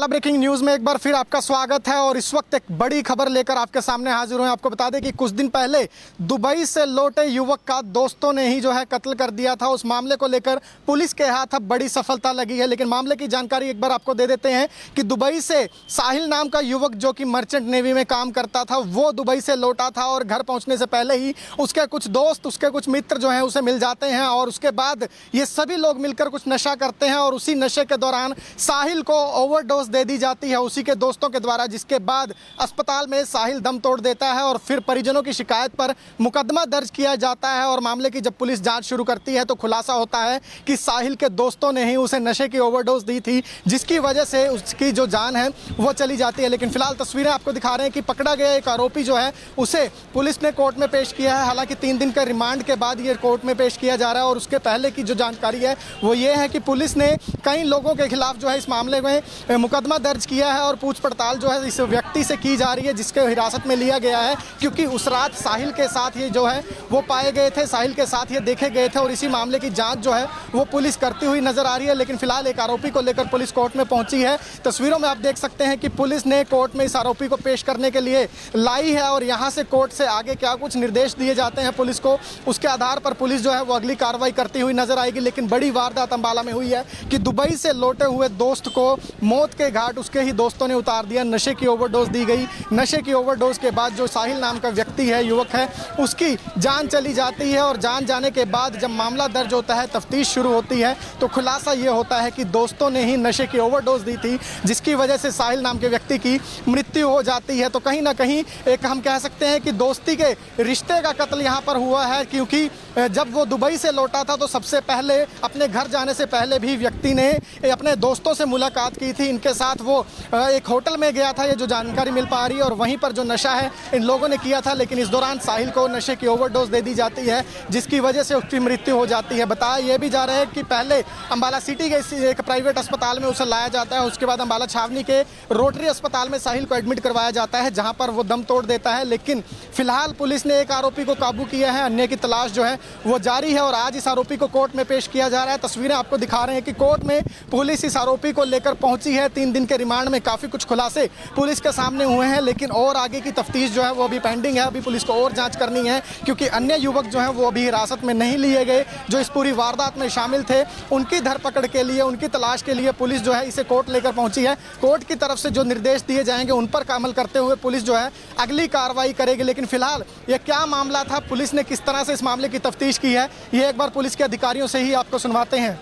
Ambala breaking news में एक बार फिर आपका स्वागत है और इस वक्त एक बड़ी खबर लेकर आपके सामने हाजिर हुए हैं। आपको बता दें कि कुछ दिन पहले दुबई से लौटे युवक का दोस्तों ने ही जो है कत्ल कर दिया था। उस मामले को लेकर पुलिस के हाथ अब बड़ी सफलता लगी है। लेकिन मामले की जानकारी एक बार आपको दे देते हैं कि दुबई से साहिल नाम का युवक जो कि मर्चेंट नेवी में काम करता था, वो दुबई से लौटा था और घर पहुँचने से पहले ही उसके कुछ दोस्त, उसके कुछ मित्र जो हैं उसे मिल जाते हैं और उसके बाद ये सभी लोग मिलकर कुछ नशा करते हैं और उसी नशे के दौरान साहिल को ओवरडोज दे दी जाती है उसी के दोस्तों के द्वारा, जिसके बाद अस्पताल में साहिल दम तोड़ देता है और फिर परिजनों की शिकायत पर मुकदमा दर्ज किया जाता है। और मामले की जब पुलिस जांच शुरू करती है तो खुलासा होता है कि साहिल के दोस्तों ने ही उसे नशे की ओवरडोज दी थी, जिसकी वजह से उसकी जो जान है वो चली जाती है। लेकिन फिलहाल तस्वीरें आपको दिखा रहे हैं कि पकड़ा गया एक आरोपी जो है उसे पुलिस ने कोर्ट में पेश किया है। हालांकि 3 दिन का रिमांड के बाद ये कोर्ट में पेश किया जा रहा है और उसके पहले की जो जानकारी है वो ये है कि पुलिस ने कई लोगों के खिलाफ जो है इस मामले में मुकदमा दर्ज किया है और पूछ पड़ताल जो है इस व्यक्ति से की जा रही है जिसके हिरासत में लिया गया है, क्योंकि उस रात साहिल के साथ ये जो है वो पाए गए थे, साहिल के साथ ये देखे गए थे और इसी मामले की जांच जो है वो पुलिस करती हुई नजर आ रही है। लेकिन फिलहाल एक आरोपी को लेकर पुलिस कोर्ट में पहुंची है। तस्वीरों में आप देख सकते हैं कि पुलिस ने कोर्ट में इस आरोपी को पेश करने के लिए लाई है और यहाँ से कोर्ट से आगे क्या कुछ निर्देश दिए जाते हैं पुलिस को, उसके आधार पर पुलिस जो है वो अगली कार्रवाई करती हुई नजर आएगी। लेकिन बड़ी वारदात अंबाला में हुई है कि दुबई से लौटे हुए दोस्त को मौत के घाट उसके ही दोस्तों ने उतार दिया। नशे की ओवरडोज दी गई। नशे की ओवरडोज के बाद जो साहिल नाम का व्यक्ति है, युवक है, उसकी जान चली जाती है और जान जाने के बाद जब मामला दर्ज होता है, तफ्तीश शुरू होती है तो खुलासा ये होता है कि दोस्तों ने ही नशे की ओवरडोज दी थी, जिसकी वजह से साहिल नाम के व्यक्ति की मृत्यु हो जाती है। तो कहीं ना कहीं एक हम कह सकते हैं कि दोस्ती के रिश्ते का कत्ल यहाँ पर हुआ है, क्योंकि जब वो दुबई से लौटा था तो सबसे पहले अपने घर जाने से पहले भी व्यक्ति ने अपने दोस्तों से मुलाकात की थी। इनके साथ वो एक होटल में गया था, ये जो जानकारी मिल पा रही है, और वहीं पर जो नशा है इन लोगों ने किया था। लेकिन इस दौरान साहिल को नशे की ओवरडोज दे दी जाती है, जिसकी वजह से उसकी मृत्यु हो जाती है। बताया ये भी जा रहा है कि पहले अंबाला सिटी के एक प्राइवेट अस्पताल में उसे लाया जाता है, उसके बाद अंबाला छावनी के रोटरी अस्पताल में साहिल को एडमिट करवाया जाता है, जहाँ पर वो दम तोड़ देता है। लेकिन फिलहाल पुलिस ने एक आरोपी को काबू किया है, अन्य की तलाश जो है वो जारी है और आज इस आरोपी को कोर्ट में पेश किया जा रहा है। तस्वीरें आपको दिखा रहे हैं कि कोर्ट में पुलिस इस आरोपी को लेकर पहुंची है। 3 दिन के रिमांड में काफ़ी कुछ खुलासे पुलिस के सामने हुए हैं, लेकिन और आगे की तफ्तीश जो है वो अभी पेंडिंग है। अभी पुलिस को और जांच करनी है, क्योंकि अन्य युवक जो हैं वो अभी हिरासत में नहीं लिए गए जो इस पूरी वारदात में शामिल थे। उनकी धरपकड़ के लिए, उनकी तलाश के लिए पुलिस जो है इसे कोर्ट लेकर पहुंची है। कोर्ट की तरफ से जो निर्देश दिए जाएंगे उन पर अमल करते हुए पुलिस जो है अगली कार्रवाई करेगी। लेकिन फिलहाल ये क्या मामला था, पुलिस ने किस तरह से इस मामले की तफ्तीश की है, ये एक बार पुलिस के अधिकारियों से ही आपको सुनवाते हैं।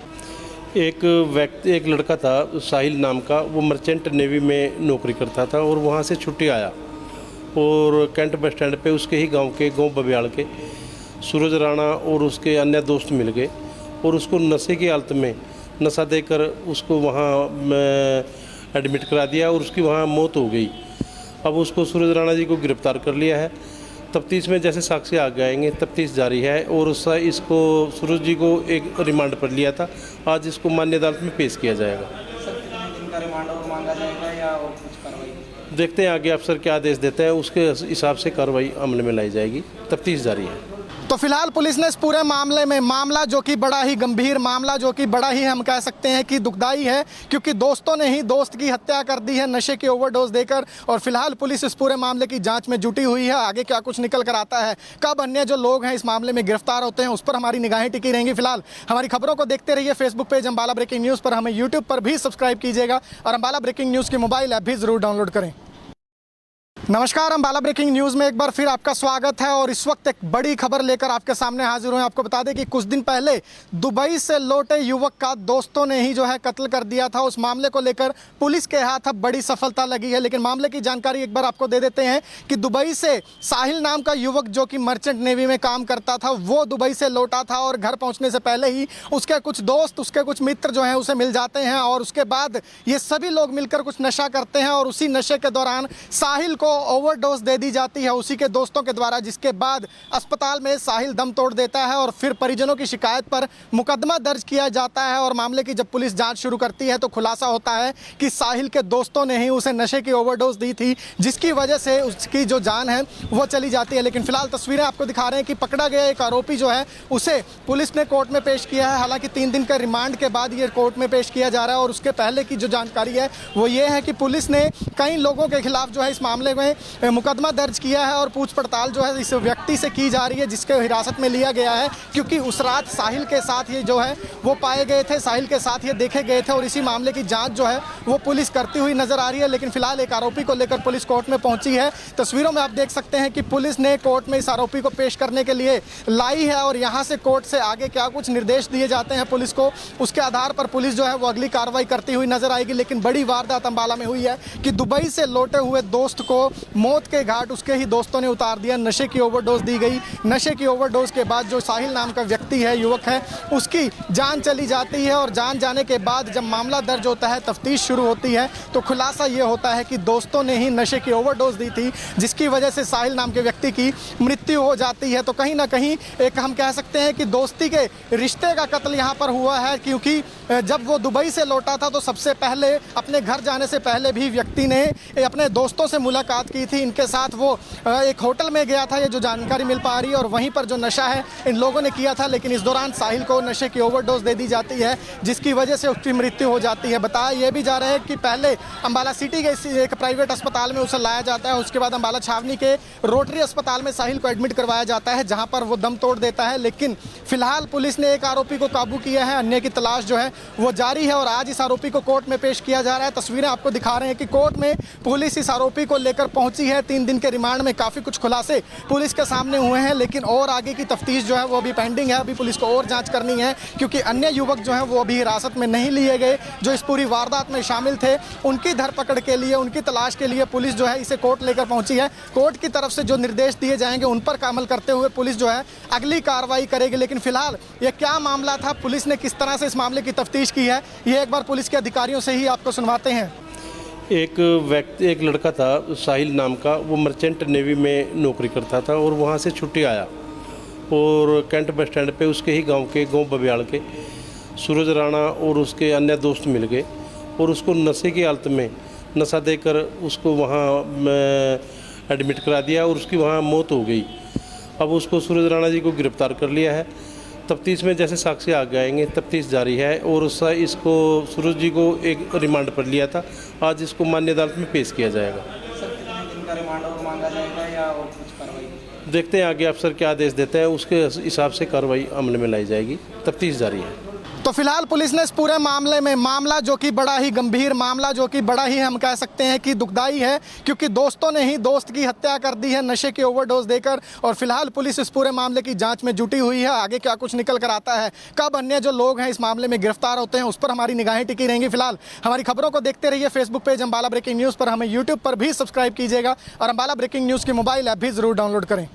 एक लड़का था साहिल नाम का, वो मर्चेंट नेवी में नौकरी करता था और वहाँ से छुट्टी आया और कैंट बस स्टैंड पे उसके ही गांव बबियाल के सूरज राणा और उसके अन्य दोस्त मिल गए और उसको नशे की हालत में नशा देकर उसको वहाँ एडमिट करा दिया और उसकी वहाँ मौत हो गई। अब उसको सूरज राणा जी को गिरफ्तार कर लिया है। तफ्तीश में जैसे साक्षी आगे आएंगे, तफ्तीश जारी है और इसको सूरज जी को एक रिमांड पर लिया था। आज इसको मान्य अदालत में पेश किया जाएगा। देखते हैं आगे अफसर क्या आदेश देते हैं, उसके हिसाब से कार्रवाई अमल में लाई जाएगी। तफ्तीश जारी है। तो फिलहाल पुलिस ने इस पूरे मामले में, मामला जो कि बड़ा ही गंभीर मामला, जो कि बड़ा ही हम कह सकते हैं कि दुखदाई है, क्योंकि दोस्तों ने ही दोस्त की हत्या कर दी है नशे की ओवरडोज देकर। और फिलहाल पुलिस इस पूरे मामले की जांच में जुटी हुई है। आगे क्या कुछ निकल कर आता है, कब अन्य जो लोग हैं इस मामले में गिरफ्तार होते हैं, उस पर हमारी निगाहें टिकी रहेंगी। फिलहाल हमारी खबरों को देखते रहिए। Facebook page Ambala breaking news पर, हमें यूट्यूब पर भी सब्सक्राइब कीजिएगा और अंबाला ब्रेकिंग न्यूज़ की मोबाइल ऐप भी ज़रूर डाउनलोड करें। नमस्कार, अंबाला ब्रेकिंग न्यूज़ में एक बार फिर आपका स्वागत है और इस वक्त एक बड़ी खबर लेकर आपके सामने हाजिर हुए हैं। आपको बता दें कि कुछ दिन पहले दुबई से लौटे युवक का दोस्तों ने ही जो है कत्ल कर दिया था। उस मामले को लेकर पुलिस के हाथ अब बड़ी सफलता लगी है। लेकिन मामले की जानकारी एक बार आपको दे देते हैं कि दुबई से साहिल नाम का युवक जो कि मर्चेंट नेवी में काम करता था, वो दुबई से लौटा था और घर पहुँचने से पहले ही उसके कुछ दोस्त, उसके कुछ मित्र जो हैं उसे मिल जाते हैं और उसके बाद ये सभी लोग मिलकर कुछ नशा करते हैं और उसी नशे के दौरान साहिल को ओवरडोज दे दी जाती है उसी के दोस्तों के द्वारा, जिसके बाद अस्पताल में साहिल दम तोड़ देता है और फिर परिजनों की शिकायत पर मुकदमा दर्ज किया जाता है। और मामले की जब पुलिस जांच शुरू करती है तो खुलासा होता है कि साहिल के दोस्तों ने ही उसे नशे की ओवरडोज दी थी, जिसकी वजह से उसकी जो जान है वो चली जाती है। लेकिन फिलहाल तस्वीरें आपको दिखा रहे हैं कि पकड़ा गया एक आरोपी जो है उसे पुलिस ने कोर्ट में पेश किया है। हालांकि 3 दिन का रिमांड के बाद ये कोर्ट में पेश किया जा रहा है। और उसके पहले की जो जानकारी है वो ये है कि पुलिस ने कई लोगों के खिलाफ जो है इस मामले में मुकदमा दर्ज किया है और पूछ पड़ताल जो है इस व्यक्ति से की जा रही है जिसके हिरासत में लिया गया है, क्योंकि उस रात साहिल के साथ ये जो है वो पाए गए थे, साहिल के साथ ये देखे गए थे। और इसी मामले की जांच जो है वो पुलिस करती हुई नजर आ रही है। लेकिन फिलहाल एक आरोपी को लेकर पुलिस कोर्ट में पहुंची है। तस्वीरों में आप देख सकते हैं कि पुलिस ने कोर्ट में इस आरोपी को पेश करने के लिए लाई है और यहाँ से कोर्ट से आगे क्या कुछ निर्देश दिए जाते हैं पुलिस को, उसके आधार पर पुलिस जो है वो अगली कार्रवाई करती हुई नजर आएगी। लेकिन बड़ी वारदात अंबाला में हुई है कि दुबई से लौटे हुए दोस्त को मौत के घाट उसके ही दोस्तों ने उतार दिया। नशे की ओवरडोज दी गई। नशे की ओवरडोज के बाद जो साहिल नाम का व्यक्ति है, युवक है, उसकी जान चली जाती है। और जान जाने के बाद जब मामला दर्ज होता है, तफ्तीश शुरू होती है, तो खुलासा ये होता है कि दोस्तों ने ही नशे की ओवरडोज दी थी, जिसकी वजह से साहिल नाम के व्यक्ति की मृत्यु हो जाती है। तो कहीं ना कहीं एक हम कह सकते हैं कि दोस्ती के रिश्ते का कत्ल यहाँ पर हुआ है, क्योंकि जब वो दुबई से लौटा था तो सबसे पहले अपने घर जाने से पहले भी व्यक्ति ने अपने दोस्तों से मुलाकात की थी। इनके साथ वो एक होटल में गया था, ये जो जानकारी मिल पा रही है, और वहीं पर जो नशा है इन लोगों ने किया था। लेकिन इस दौरान साहिल को नशे की ओवरडोज दे दी जाती है, जिसकी वजह से उसकी मृत्यु हो जाती है। बताया यह भी जा रहा है कि पहले अंबाला सिटी के एक प्राइवेट अस्पताल में उसे लाया जाता है, उसके बाद अंबाला छावनी के रोटरी अस्पताल में साहिल को एडमिट करवाया जाता है, जहां पर वो दम तोड़ देता है। लेकिन फिलहाल पुलिस ने एक आरोपी को काबू किया है, अन्य की तलाश जो है वो जारी है और आज इस आरोपी को कोर्ट में पेश किया जा रहा है। तस्वीरें आपको दिखा रहे हैं कि कोर्ट में पुलिस इस आरोपी को लेकर पहुंची है। 3 दिन के रिमांड में काफ़ी कुछ खुलासे पुलिस के सामने हुए हैं, लेकिन और आगे की तफ्तीश जो है वो अभी पेंडिंग है। अभी पुलिस को और जांच करनी है, क्योंकि अन्य युवक जो हैं वो अभी हिरासत में नहीं लिए गए, जो इस पूरी वारदात में शामिल थे। उनकी धरपकड़ के लिए, उनकी तलाश के लिए पुलिस जो है इसे कोर्ट लेकर पहुंची है। कोर्ट की तरफ से जो निर्देश दिए जाएंगे उन पर अमल करते हुए पुलिस जो है अगली कार्रवाई करेगी। लेकिन फिलहाल ये क्या मामला था, पुलिस ने किस तरह से इस मामले की तफ्तीश की है, ये एक बार पुलिस के अधिकारियों से ही आपको सुनवाते हैं। एक लड़का था साहिल नाम का, वो मर्चेंट नेवी में नौकरी करता था और वहाँ से छुट्टी आया और कैंट बस स्टैंड पे उसके ही गांव बबियाल के सूरज राणा और उसके अन्य दोस्त मिल गए और उसको नशे की हालत में नशा देकर उसको वहाँ एडमिट करा दिया और उसकी वहाँ मौत हो गई। अब उसको सूरज राणा जी को गिरफ्तार कर लिया है। तफ्तीश में जैसे साक्षी आगे आएंगे, तफ्तीश जारी है। और इसको सूरज जी को एक रिमांड पर लिया था, आज इसको मान्य अदालत में पेश किया जाएगा। देखते हैं आगे अफसर क्या आदेश देते हैं, उसके हिसाब से कार्रवाई अमल में लाई जाएगी। तफ्तीश जारी है। तो फिलहाल पुलिस ने इस पूरे मामले में, मामला जो कि बड़ा ही गंभीर मामला, जो कि बड़ा ही हम कह सकते हैं कि दुखदाई है, क्योंकि दोस्तों ने ही दोस्त की हत्या कर दी है नशे की ओवरडोज देकर। और फिलहाल पुलिस इस पूरे मामले की जांच में जुटी हुई है। आगे क्या कुछ निकल कर आता है, कब अन्य जो लोग हैं इस मामले में गिरफ्तार होते हैं, उस पर हमारी निगाहें टिकी रहेंगी। फिलहाल हमारी खबरों को देखते रहिए Facebook page Ambala breaking news पर, हमें यूट्यूब पर भी सब्सक्राइब कीजिएगा और अंबाला ब्रेकिंग न्यूज़ की मोबाइल ऐप भी ज़रूर डाउनलोड करें।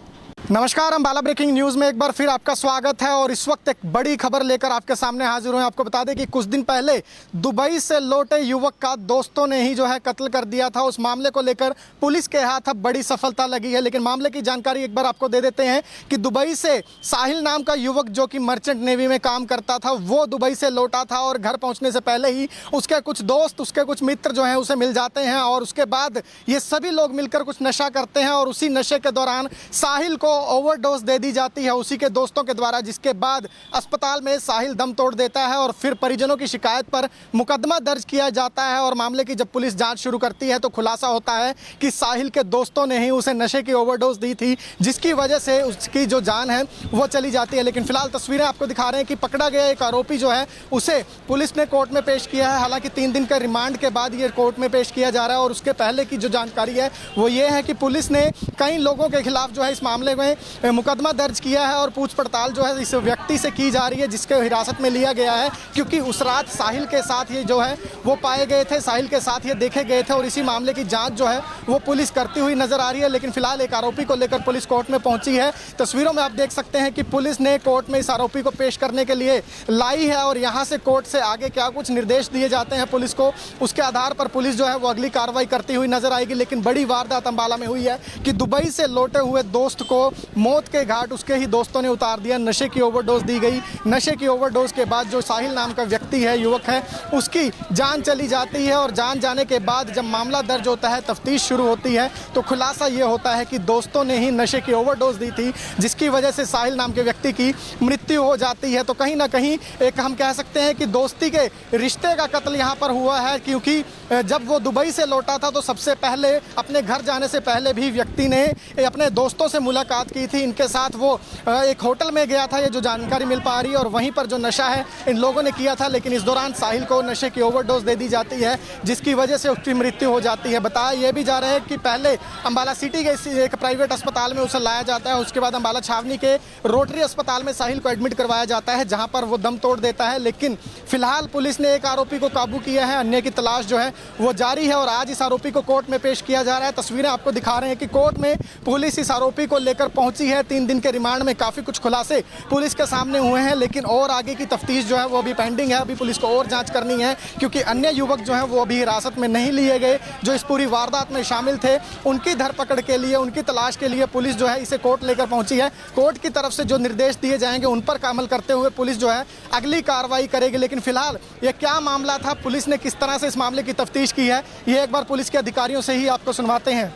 नमस्कार, अंबाला ब्रेकिंग न्यूज़ में एक बार फिर आपका स्वागत है और इस वक्त एक बड़ी खबर लेकर आपके सामने हाजिर हुए। आपको बता दें कि कुछ दिन पहले दुबई से लौटे युवक का दोस्तों ने ही जो है कत्ल कर दिया था। उस मामले को लेकर पुलिस के हाथ अब बड़ी सफलता लगी है। लेकिन मामले की जानकारी एक बार आपको दे देते हैं कि दुबई से साहिल नाम का युवक, जो कि मर्चेंट नेवी में काम करता था, वो दुबई से लौटा था और घर पहुँचने से पहले ही उसके कुछ दोस्त, उसके कुछ मित्र जो हैं उसे मिल जाते हैं और उसके बाद ये सभी लोग मिलकर कुछ नशा करते हैं और उसी नशे के दौरान साहिल को ओवरडोज दे दी जाती है उसी के दोस्तों के द्वारा, जिसके बाद अस्पताल में साहिल दम तोड़ देता है और फिर परिजनों की शिकायत पर मुकदमा दर्ज किया जाता है। और मामले की जब पुलिस जांच शुरू करती है तो खुलासा होता है कि साहिल के दोस्तों ने ही उसे नशे की ओवरडोज दी थी, जिसकी वजह से उसकी जो जान है वो चली जाती है। लेकिन फिलहाल तस्वीरें आपको दिखा रहे हैं कि पकड़ा गया एक आरोपी जो है उसे पुलिस ने कोर्ट में पेश किया है। हालांकि 3 दिन का रिमांड के बाद ये कोर्ट में पेश किया जा रहा है और उसके पहले की जो जानकारी है वो ये है कि पुलिस ने कई लोगों के खिलाफ जो है इस मामले में में मुकदमा दर्ज किया है और पूछ पड़ताल जो है इस व्यक्ति से की जा रही है जिसके हिरासत में लिया गया है, क्योंकि उस रात साहिल के साथ ये जो है वो पाए गए थे, साहिल के साथ ये देखे गए थे और इसी मामले की जांच जो है वो पुलिस करती हुई नजर आ रही है। लेकिन फिलहाल एक आरोपी को लेकर पुलिस कोर्ट में पहुंची है। तस्वीरों में आप देख सकते हैं कि पुलिस ने कोर्ट में इस आरोपी को पेश करने के लिए लाई है और यहाँ से कोर्ट से आगे क्या कुछ निर्देश दिए जाते हैं पुलिस को, उसके आधार पर पुलिस जो है वो अगली कार्रवाई करती हुई नजर आएगी। लेकिन बड़ी वारदात अंबाला में हुई है कि दुबई से लौटे हुए दोस्त को मौत के घाट उसके ही दोस्तों ने उतार दिया। नशे की ओवरडोज दी गई। नशे की ओवरडोज के बाद जो साहिल नाम का व्यक्ति है, युवक है, उसकी जान चली जाती है और जान जाने के बाद जब मामला दर्ज होता है, तफ्तीश शुरू होती है, तो खुलासा ये होता है कि दोस्तों ने ही नशे की ओवरडोज दी थी जिसकी वजह से साहिल नाम के व्यक्ति की मृत्यु हो जाती है। तो कहीं ना कहीं एक हम कह सकते हैं कि दोस्ती के रिश्ते का कत्ल यहाँ पर हुआ है, क्योंकि जब वो दुबई से लौटा था तो सबसे पहले अपने घर जाने से पहले भी व्यक्ति ने अपने दोस्तों से मुलाकात की थी। इनके साथ वो एक होटल में गया था, ये जो जानकारी मिल पा रही है, और वहीं पर जो नशा है इन लोगों ने किया था। लेकिन इस दौरान साहिल को नशे की ओवरडोज दे दी जाती है जिसकी वजह से उसकी मृत्यु हो जाती है। बताया ये भी जा रहा है कि पहले अंबाला सिटी के एक प्राइवेट अस्पताल में उसे लाया जाता है, उसके बाद अंबाला छावनी के रोटरी अस्पताल में साहिल को एडमिट करवाया जाता है, जहां पर वो दम तोड़ देता है। लेकिन फिलहाल पुलिस ने एक आरोपी को काबू किया है, अन्य की तलाश जो है वो जारी है और आज इस आरोपी को कोर्ट में पेश किया जा रहा है। तस्वीरें आपको दिखा रहे हैं कि कोर्ट में पुलिस इस आरोपी को लेकर पहुंची है। 3 दिन के रिमांड में काफ़ी कुछ खुलासे पुलिस के सामने हुए हैं, लेकिन और आगे की तफ्तीश जो है वो अभी पेंडिंग है। अभी पुलिस को और जांच करनी है, क्योंकि अन्य युवक जो हैं वो अभी हिरासत में नहीं लिए गए जो इस पूरी वारदात में शामिल थे। उनकी धरपकड़ के लिए, उनकी तलाश के लिए पुलिस जो है इसे कोर्ट लेकर पहुंची है। कोर्ट की तरफ से जो निर्देश दिए जाएंगे उन पर अमल करते हुए पुलिस जो है अगली कार्रवाई करेगी। लेकिन फिलहाल ये क्या मामला था, पुलिस ने किस तरह से इस मामले की तफ्तीश की है, ये एक बार पुलिस के अधिकारियों से ही आपको सुनवाते हैं।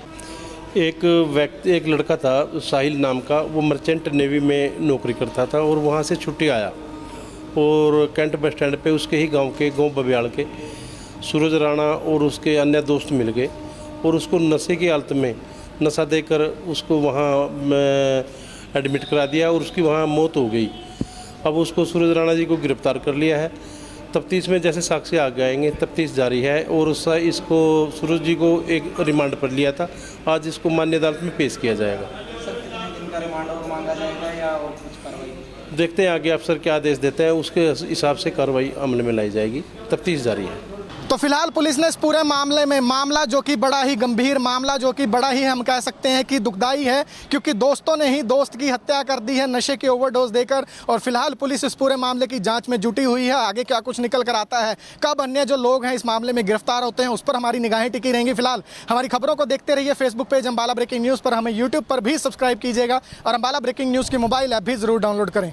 एक लड़का था साहिल नाम का, वो मर्चेंट नेवी में नौकरी करता था और वहाँ से छुट्टी आया और कैंट बस स्टैंड पे उसके ही गांव बबियाल के सूरज राणा और उसके अन्य दोस्त मिल गए और उसको नशे की हालत में नशा देकर उसको वहाँ एडमिट करा दिया और उसकी वहाँ मौत हो गई। अब उसको सूरज राणा जी को गिरफ्तार कर लिया है। तफ्तीश में जैसे साक्ष्य आगे आएंगे, तफ्तीश जारी है और इसको सूरज जी को एक रिमांड पर लिया था, आज इसको मान्य अदालत में पेश किया जाएगा। सर, कितने दिन का रिमांड और मांगा जाएगा या और कुछ कार्रवाई? देखते हैं आगे अफसर क्या आदेश देते हैं, उसके हिसाब से कार्रवाई अमल में लाई जाएगी। तफ्तीश जारी है। तो फिलहाल पुलिस ने इस पूरे मामले में, मामला जो कि बड़ा ही गंभीर मामला, जो कि बड़ा ही हम कह सकते हैं कि दुखदाई है, क्योंकि दोस्तों ने ही दोस्त की हत्या कर दी है नशे की ओवरडोज देकर। और फिलहाल पुलिस इस पूरे मामले की जांच में जुटी हुई है। आगे क्या कुछ निकल कर आता है, कब अन्य जो लोग हैं इस मामले में गिरफ्तार होते हैं, उस पर हमारी निगाहें टिकी रहेंगी। फिलहाल हमारी खबरों को देखते रहिए। Facebook page Ambala breaking news पर, हमें यूट्यूब पर भी सब्सक्राइब कीजिएगा और अंबाला ब्रेकिंग न्यूज़ की मोबाइल ऐप भी ज़रूर डाउनलोड करें।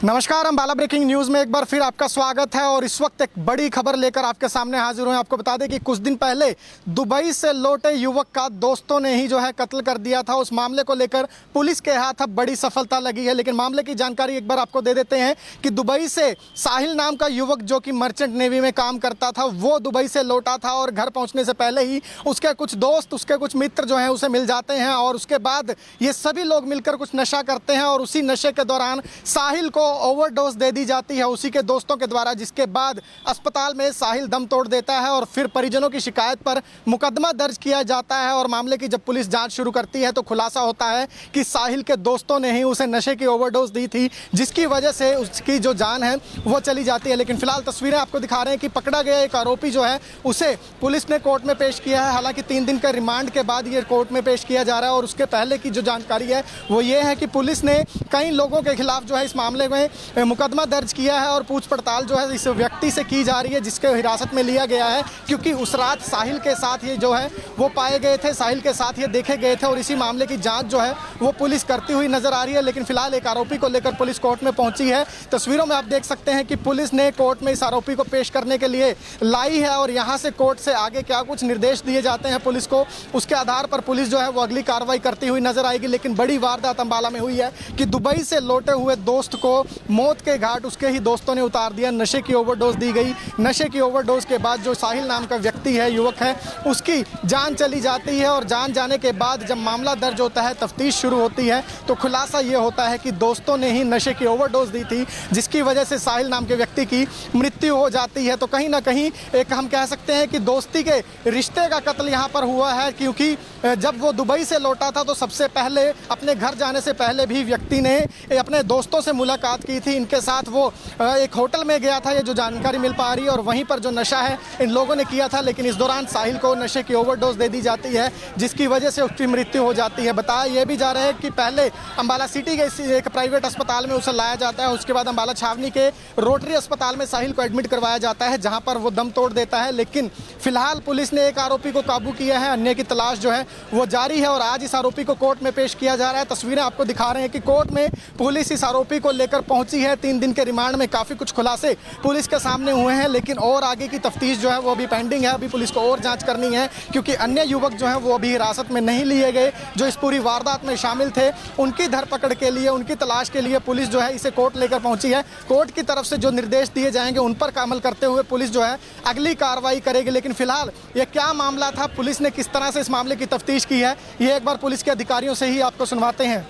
नमस्कार, अंबाला ब्रेकिंग न्यूज़ में एक बार फिर आपका स्वागत है और इस वक्त एक बड़ी खबर लेकर आपके सामने हाजिर हुए। आपको बता दें कि कुछ दिन पहले दुबई से लौटे युवक का दोस्तों ने ही जो है कत्ल कर दिया था। उस मामले को लेकर पुलिस के हाथ अब बड़ी सफलता लगी है। लेकिन मामले की जानकारी एक बार आपको दे देते हैं कि दुबई से साहिल नाम का युवक, जो कि मर्चेंट नेवी में काम करता था, वो दुबई से लौटा था और घर पहुँचने से पहले ही उसके कुछ दोस्त, उसके कुछ मित्र जो हैं उसे मिल जाते हैं और उसके बाद ये सभी लोग मिलकर कुछ नशा करते हैं और उसी नशे के दौरान साहिल को ओवरडोज दे दी जाती है उसी के दोस्तों के द्वारा, जिसके बाद अस्पताल में साहिल दम तोड़ देता है और फिर परिजनों की शिकायत पर मुकदमा दर्ज किया जाता है। और मामले की जब पुलिस जांच शुरू करती है तो खुलासा होता है कि साहिल के दोस्तों ने ही उसे नशे की ओवरडोज दी थी जिसकी वजह से उसकी जो जान है वो चली जाती है। लेकिन फिलहाल तस्वीरें आपको दिखा रहे हैं कि पकड़ा गया एक आरोपी जो है उसे पुलिस ने कोर्ट में पेश किया है। हालांकि 3 दिन के रिमांड के बाद ये कोर्ट में पेश किया जा रहा है और उसके पहले की जो जानकारी है वो ये है कि पुलिस ने कई लोगों के खिलाफ जो है इस मामले में मुकदमा दर्ज किया है और पूछ पड़ताल जो है इस व्यक्ति से की जा रही है जिसके हिरासत में लिया गया है, क्योंकि उस रात साहिल के साथ ये जो है वो पाए गए थे, साहिल के साथ ये देखे गए थे और इसी मामले की जांच जो है वो पुलिस करती हुई नजर आ रही है। लेकिन फिलहाल एक आरोपी को लेकर पुलिस कोर्ट में पहुंची है। तस्वीरों में आप देख सकते हैं कि पुलिस ने कोर्ट में इस आरोपी को पेश करने के लिए लाई है और यहाँ से कोर्ट से आगे क्या कुछ निर्देश दिए जाते हैं पुलिस को, उसके आधार पर पुलिस जो है वो अगली कार्रवाई करती हुई नजर आएगी। लेकिन बड़ी वारदात अंबाला में हुई है कि दुबई से लौटे हुए दोस्त को मौत के घाट उसके ही दोस्तों ने उतार दिया। नशे की ओवरडोज दी गई। नशे की ओवरडोज के बाद जो साहिल नाम का व्यक्ति है, युवक है, उसकी जान चली जाती है और जान जाने के बाद जब मामला दर्ज होता है, तफ्तीश शुरू होती है, तो खुलासा ये होता है कि दोस्तों ने ही नशे की ओवरडोज दी थी, जिसकी वजह से साहिल नाम के व्यक्ति की मृत्यु हो जाती है। तो कहीं ना कहीं एक हम कह सकते हैं कि दोस्ती के रिश्ते का कत्ल यहाँ पर हुआ है, क्योंकि जब वो दुबई से लौटा था तो सबसे पहले अपने घर जाने से पहले भी व्यक्ति ने अपने दोस्तों से मुलाकात की थी। इनके साथ वो एक होटल में गया था, ये जो जानकारी मिल पा रही है, और वहीं पर जो नशा है इन लोगों ने किया था, लेकिन इस दौरान साहिल को नशे की ओवरडोज दे दी जाती है, जिसकी वजह से उसकी मृत्यु हो जाती है। बताया यह भी जा रहा है कि पहले अम्बाला सिटी के एक प्राइवेट अस्पताल में उसे लाया जाता है, उसके बाद अम्बाला छावनी के रोटरी अस्पताल में साहिल को एडमिट करवाया जाता है, जहां पर वो दम तोड़ देता है। लेकिन फिलहाल पुलिस ने एक आरोपी को काबू किया है, अन्य की तलाश जो है वो जारी है और आज इस आरोपी को कोर्ट में पेश किया जा रहा है। तस्वीरें आपको दिखा रहे हैं कि कोर्ट में पुलिस इस आरोपी को लेकर पहुंची है। 3 दिन के रिमांड में काफ़ी कुछ खुलासे पुलिस के सामने हुए हैं, लेकिन और आगे की तफ्तीश जो है वो अभी पेंडिंग है। अभी पुलिस को और जांच करनी है, क्योंकि अन्य युवक जो हैं वो अभी हिरासत में नहीं लिए गए, जो इस पूरी वारदात में शामिल थे। उनकी धरपकड़ के लिए, उनकी तलाश के लिए पुलिस जो है इसे कोर्ट लेकर पहुंची है। कोर्ट की तरफ से जो निर्देश दिए जाएंगे उन पर अमल करते हुए पुलिस जो है अगली कार्रवाई करेगी। लेकिन फिलहाल ये क्या मामला था, पुलिस ने किस तरह से इस मामले की तफ्तीश की है, ये एक बार पुलिस के अधिकारियों से ही आपको सुनवाते हैं।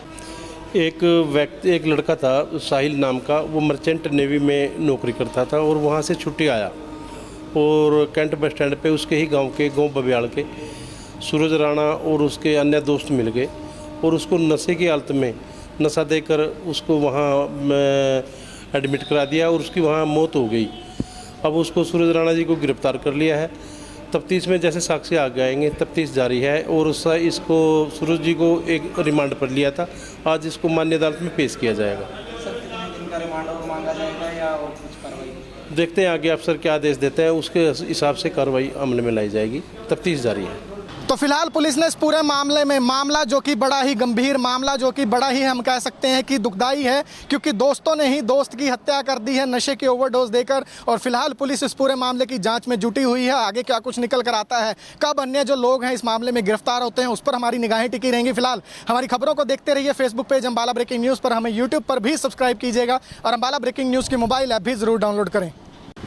एक लड़का था साहिल नाम का, वो मर्चेंट नेवी में नौकरी करता था और वहाँ से छुट्टी आया और कैंट बस स्टैंड पे उसके ही गांव बबियाल के सूरज राणा और उसके अन्य दोस्त मिल गए और उसको नशे की हालत में नशा देकर उसको वहाँ एडमिट करा दिया और उसकी वहाँ मौत हो गई। अब उसको सूरज राणा जी को गिरफ्तार कर लिया है। तफ्तीश में जैसे साक्ष्य आगे आएंगे, तफ्तीश जारी है और इसको सूरज जी को एक रिमांड पर लिया था, आज इसको मान्य अदालत में पेश किया जाएगा। सर कितने दिन का रिमांड और मांगा जाएगा या और कुछ कार्रवाई? देखते हैं आगे अफसर क्या आदेश देते हैं, उसके हिसाब से कार्रवाई अमल में लाई जाएगी। तफ्तीश जारी है। तो फिलहाल पुलिस ने इस पूरे मामले में, मामला जो कि बड़ा ही गंभीर मामला, जो कि बड़ा ही हम कह सकते हैं कि दुखदाई है, क्योंकि दोस्तों ने ही दोस्त की हत्या कर दी है नशे की ओवरडोज देकर। और फिलहाल पुलिस इस पूरे मामले की जांच में जुटी हुई है। आगे क्या कुछ निकल कर आता है, कब अन्य जो लोग हैं इस मामले में गिरफ्तार होते हैं, उस पर हमारी निगाहें टिकी रहेंगी। फिलहाल हमारी खबरों को देखते रहिए Facebook page Ambala breaking news पर, हमें यूट्यूब पर भी सब्सक्राइब कीजिएगा और अम्बाला ब्रेकिंग न्यूज़ की मोबाइल ऐप भी ज़रूर डाउनलोड करें।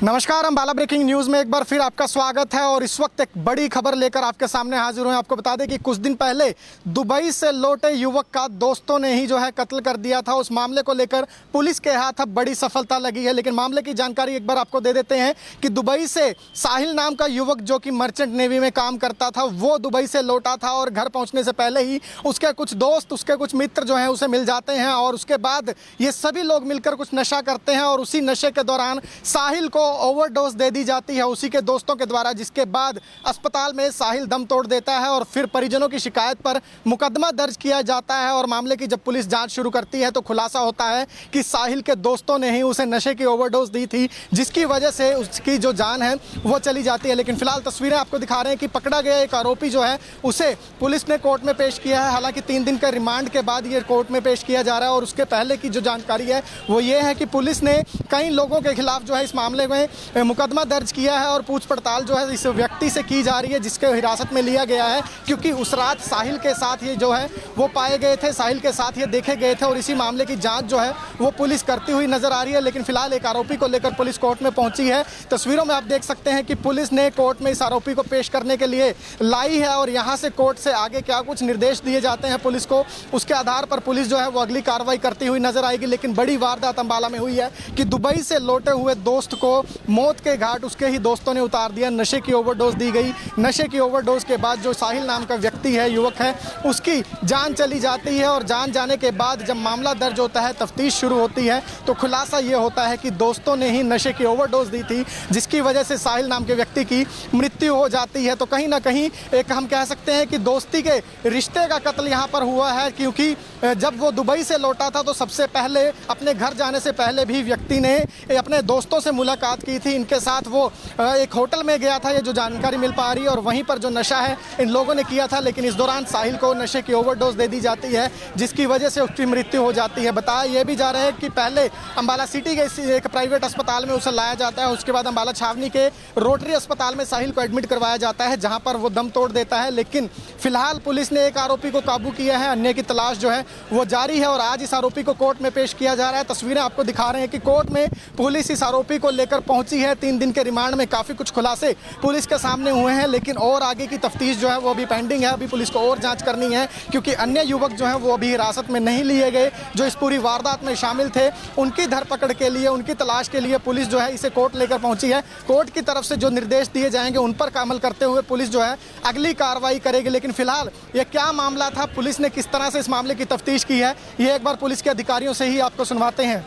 नमस्कार, अम्बाला ब्रेकिंग न्यूज़ में एक बार फिर आपका स्वागत है और इस वक्त एक बड़ी खबर लेकर आपके सामने हाजिर हुए हैं। आपको बता दें कि कुछ दिन पहले दुबई से लौटे युवक का दोस्तों ने ही जो है कत्ल कर दिया था। उस मामले को लेकर पुलिस के हाथ अब बड़ी सफलता लगी है। लेकिन मामले की जानकारी एक बार आपको दे देते हैं कि दुबई से साहिल नाम का युवक, जो कि मर्चेंट नेवी में काम करता था, वो दुबई से लौटा था और घर पहुँचने से पहले ही उसके कुछ दोस्त, उसके कुछ मित्र जो हैं उसे मिल जाते हैं और उसके बाद ये सभी लोग मिलकर कुछ नशा करते हैं और उसी नशे के दौरान साहिल को ओवरडोज दे दी जाती है उसी के दोस्तों के द्वारा, जिसके बाद अस्पताल में साहिल दम तोड़ देता है और फिर परिजनों की शिकायत पर मुकदमा दर्ज किया जाता है। और मामले की जब पुलिस जांच शुरू करती है तो खुलासा होता है कि साहिल के दोस्तों ने ही उसे नशे की ओवरडोज दी थी, जिसकी वजह से उसकी जो जान है वो चली जाती है। लेकिन फिलहाल तस्वीरें आपको दिखा रहे हैं कि पकड़ा गया एक आरोपी जो है उसे पुलिस ने कोर्ट में पेश किया है। हालांकि 3 दिन का रिमांड के बाद ये कोर्ट में पेश किया जा रहा है और उसके पहले की जो जानकारी है वो ये है कि पुलिस ने कई लोगों के खिलाफ जो है इस मामले में मुकदमा दर्ज किया है और पूछ पड़ताल जो है इस व्यक्ति से की जा रही है, जिसके हिरासत में लिया गया है, क्योंकि उस रात साहिल के साथ ये जो है वो पाए गए थे, साहिल के साथ ये देखे गए थे और इसी मामले की जांच जो है वो पुलिस करती हुई नजर आ रही है। लेकिन फिलहाल एक आरोपी को लेकर पुलिस कोर्ट में पहुंची है। तस्वीरों में आप देख सकते हैं कि पुलिस ने कोर्ट में इस आरोपी को पेश करने के लिए लाई है और यहाँ से कोर्ट से आगे क्या कुछ निर्देश दिए जाते हैं पुलिस को, उसके आधार पर पुलिस जो है वो अगली कार्रवाई करती हुई नजर आएगी। लेकिन बड़ी वारदात अम्बाला में हुई है कि दुबई से लौटे हुए दोस्त को मौत के घाट उसके ही दोस्तों ने उतार दिया। नशे की ओवरडोज दी गई। नशे की ओवरडोज के बाद जो साहिल नाम का व्यक्ति है, युवक है, उसकी जान चली जाती है और जान जाने के बाद जब मामला दर्ज होता है, तफ्तीश शुरू होती है, तो खुलासा ये होता है कि दोस्तों ने ही नशे की ओवरडोज दी थी, जिसकी वजह से साहिल नाम के व्यक्ति की मृत्यु हो जाती है। तो कहीं ना कहीं एक हम कह सकते हैं कि दोस्ती के रिश्ते का कत्ल यहाँ पर हुआ है, क्योंकि जब वो दुबई से लौटा था तो सबसे पहले अपने घर जाने से पहले भी व्यक्ति ने अपने दोस्तों से मुलाकात मुलाकात की थी, इनके साथ वो एक होटल में गया था, ये जो जानकारी मिल पा रही है। और वहीं पर जो नशा है इन लोगों ने किया था, लेकिन इस दौरान साहिल को नशे की ओवरडोज दे दी जाती है, जिसकी वजह से उसकी मृत्यु हो जाती है। बताया यह भी जा रहा है कि पहले अम्बाला सिटी के एक प्राइवेट अस्पताल में उसे लाया जाता है, उसके बाद अम्बाला छावनी के रोटरी अस्पताल में साहिल को एडमिट करवाया जाता है, जहां पर वो दम तोड़ देता है। लेकिन फिलहाल पुलिस ने एक आरोपी को काबू किया है, अन्य की तलाश जो है वो जारी है और आज इस आरोपी को कोर्ट में पेश किया जा रहा है। तस्वीरें आपको दिखा रहे हैं कि कोर्ट में पुलिस इस आरोपी को लेकर पहुंची है। 3 दिन के रिमांड में काफ़ी कुछ खुलासे पुलिस के सामने हुए हैं, लेकिन और आगे की तफ्तीश जो है वो अभी पेंडिंग है। अभी पुलिस को और जांच करनी है, क्योंकि अन्य युवक जो हैं वो अभी हिरासत में नहीं लिए गए, जो इस पूरी वारदात में शामिल थे। उनकी धरपकड़ के लिए, उनकी तलाश के लिए पुलिस जो है इसे कोर्ट लेकर पहुंची है। कोर्ट की तरफ से जो निर्देश दिए जाएंगे उन पर अमल करते हुए पुलिस जो है अगली कार्रवाई करेगी। लेकिन फिलहाल ये क्या मामला था, पुलिस ने किस तरह से इस मामले की तफ्तीश की है, ये एक बार पुलिस के अधिकारियों से ही आपको सुनवाते हैं।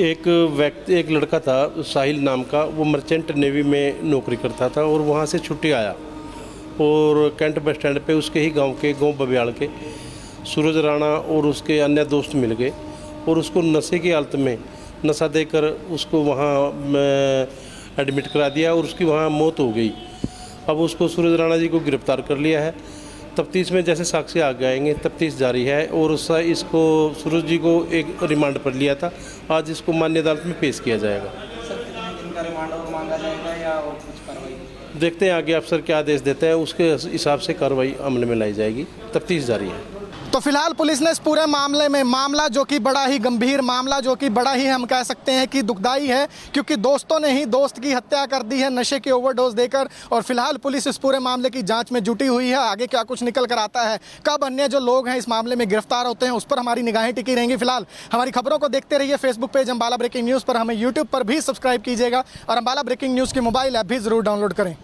एक लड़का था साहिल नाम का, वो मर्चेंट नेवी में नौकरी करता था और वहाँ से छुट्टी आया और कैंट बस स्टैंड पे उसके ही गांव बबियाल के सूरज राणा और उसके अन्य दोस्त मिल गए और उसको नशे की हालत में नशा देकर उसको वहाँ एडमिट करा दिया और उसकी वहाँ मौत हो गई। अब उसको सूरज राणा जी को गिरफ्तार कर लिया है। तफ्तीश में जैसे साक्षी आगे आएंगे, तफ्तीश जारी है। और इसको सूरज जी को एक रिमांड पर लिया था, आज इसको मान्य अदालत में पेश किया जाएगा। सर कितने दिन का रिमांड और मांगा जाएगा या और कुछ कार्रवाई? देखते हैं आगे अफसर क्या आदेश देते हैं, उसके हिसाब से कार्रवाई अमल में लाई जाएगी। तफ्तीश जारी है। तो फिलहाल पुलिस ने इस पूरे मामले में, मामला जो कि बड़ा ही गंभीर मामला, जो कि बड़ा ही हम कह सकते हैं कि दुखदाई है, क्योंकि दोस्तों ने ही दोस्त की हत्या कर दी है नशे की ओवरडोज देकर। और फिलहाल पुलिस इस पूरे मामले की जांच में जुटी हुई है। आगे क्या कुछ निकल कर आता है, कब अन्य जो लोग हैं इस मामले में गिरफ्तार होते हैं, उस पर हमारी निगाहें टिकी रहेंगी। फिलहाल हमारी खबरों को देखते रहिए Facebook page Ambala breaking news पर, हमें यूट्यूब पर भी सब्सक्राइब कीजिएगा और अम्बाला ब्रेकिंग न्यूज़ की मोबाइल ऐप भी ज़रूर डाउनलोड करें।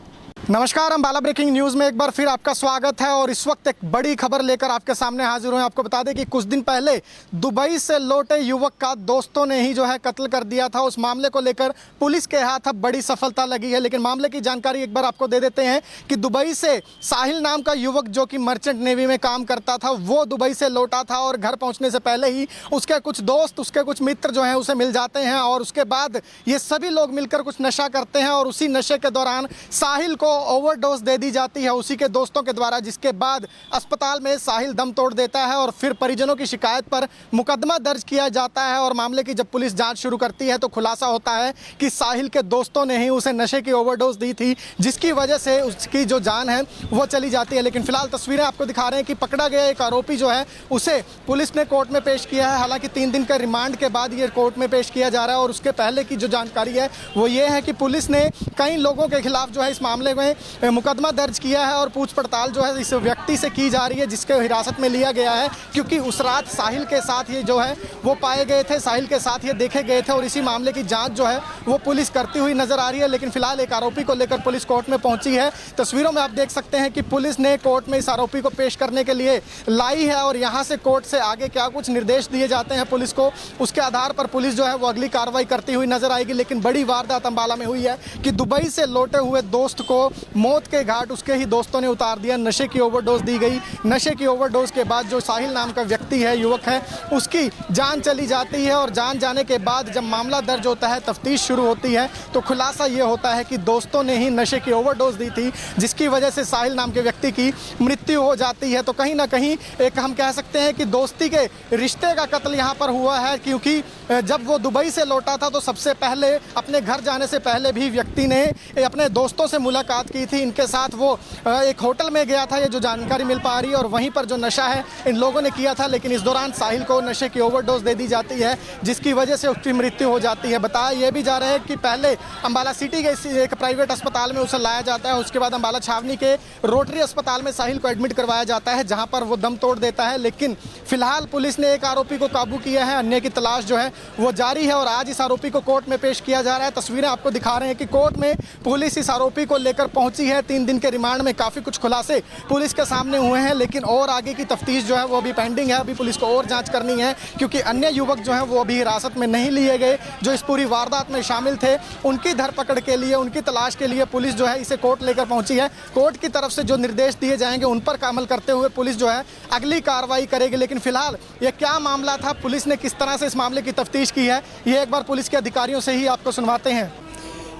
नमस्कार, अम्बाला ब्रेकिंग न्यूज़ में एक बार फिर आपका स्वागत है और इस वक्त एक बड़ी खबर लेकर आपके सामने हाजिर हुए। आपको बता दें कि कुछ दिन पहले दुबई से लौटे युवक का दोस्तों ने ही जो है कत्ल कर दिया था। उस मामले को लेकर पुलिस के हाथ अब बड़ी सफलता लगी है। लेकिन मामले की जानकारी एक बार आपको दे देते हैं कि दुबई से साहिल नाम का युवक, जो कि मर्चेंट नेवी में काम करता था, वो दुबई से लौटा था और घर पहुँचने से पहले ही उसके कुछ दोस्त, उसके कुछ मित्र जो हैं उसे मिल जाते हैं और उसके बाद ये सभी लोग मिलकर कुछ नशा करते हैं और उसी नशे के दौरान साहिल को ओवरडोज दे दी जाती है उसी के दोस्तों के द्वारा, जिसके बाद अस्पताल में साहिल दम तोड़ देता है और फिर परिजनों की शिकायत पर मुकदमा दर्ज किया जाता है। और मामले की जब पुलिस जांच शुरू करती है तो खुलासा होता है कि साहिल के दोस्तों ने ही उसे नशे की ओवरडोज दी थी, जिसकी वजह से उसकी जो जान है वो चली जाती है। लेकिन फिलहाल तस्वीरें आपको दिखा रहे हैं कि पकड़ा गया एक आरोपी जो है उसे पुलिस ने कोर्ट में पेश किया है। हालांकि 3 दिन का रिमांड के बाद ये कोर्ट में पेश किया जा रहा है। और उसके पहले की जो जानकारी है वो ये है कि पुलिस ने कई लोगों के खिलाफ जो है इस मामले में मुकदमा दर्ज किया है और पूछ पड़ताल जो है इस व्यक्ति से की जा रही है, जिसके हिरासत में लिया गया है, क्योंकि उस रात साहिल के साथ ये जो है वो पाए गए थे, साहिल के साथ ये देखे गए थे। और इसी मामले की जांच जो है वो पुलिस करती हुई नजर आ रही है। लेकिन फिलहाल एक आरोपी को लेकर पुलिस कोर्ट में पहुंची है। तस्वीरों में आप देख सकते हैं कि पुलिस ने कोर्ट में इस आरोपी को पेश करने के लिए लाई है और यहाँ से कोर्ट से आगे क्या कुछ निर्देश दिए जाते हैं पुलिस को, उसके आधार पर पुलिस जो है वो अगली कार्रवाई करती हुई नजर आएगी। लेकिन बड़ी वारदात अम्बाला में हुई है कि दुबई से लौटे हुए दोस्त को मौत के घाट उसके ही दोस्तों ने उतार दिया। नशे की ओवरडोज दी गई। नशे की ओवरडोज के बाद जो साहिल नाम का व्यक्ति है, युवक है, उसकी जान चली जाती है। और जान जाने के बाद जब मामला दर्ज होता है, तफ्तीश शुरू होती है, तो खुलासा ये होता है कि दोस्तों ने ही नशे की ओवरडोज दी थी, जिसकी वजह से साहिल नाम के व्यक्ति की मृत्यु हो जाती है। तो कहीं ना कहीं एक हम कह सकते हैं कि दोस्ती के रिश्ते का कत्ल यहाँ पर हुआ है, क्योंकि जब वो दुबई से लौटा था तो सबसे पहले अपने घर जाने से पहले भी व्यक्ति ने अपने दोस्तों से मुलाकात की थी। इनके साथ वो एक होटल में गया था, ये जो जानकारी मिल पा रही है। और वहीं पर जो नशा है इन लोगों ने किया था, लेकिन इस दौरान साहिल को नशे की ओवरडोज दे दी जाती है, जिसकी वजह से उसकी मृत्यु हो जाती है। बताया यह भी जा रहा है कि पहले अम्बाला सिटी के एक प्राइवेट अस्पताल में उसे लाया जाता है, उसके बाद अम्बाला छावनी के रोटरी अस्पताल में साहिल को एडमिट करवाया जाता है, जहां पर वो दम तोड़ देता है। लेकिन फिलहाल पुलिस ने एक आरोपी को काबू किया है, अन्य की तलाश जो है वो जारी है और आज इस आरोपी को कोर्ट में पेश किया जा रहा है। तस्वीरें आपको दिखा रहे हैं कि कोर्ट में पुलिस इस आरोपी को लेकर पहुंची है। 3 दिन के रिमांड में काफ़ी कुछ खुलासे पुलिस के सामने हुए हैं, लेकिन और आगे की तफ्तीश जो है वो अभी पेंडिंग है। अभी पुलिस को और जांच करनी है, क्योंकि अन्य युवक जो हैं वो अभी हिरासत में नहीं लिए गए, जो इस पूरी वारदात में शामिल थे। उनकी धरपकड़ के लिए, उनकी तलाश के लिए पुलिस जो है इसे कोर्ट लेकर पहुंची है। कोर्ट की तरफ से जो निर्देश दिए जाएंगे उन पर अमल करते हुए पुलिस जो है अगली कार्रवाई करेगी। लेकिन फिलहाल ये क्या मामला था, पुलिस ने किस तरह से इस मामले की तफ्तीश की है, ये एक बार पुलिस के अधिकारियों से ही आपको सुनवाते हैं।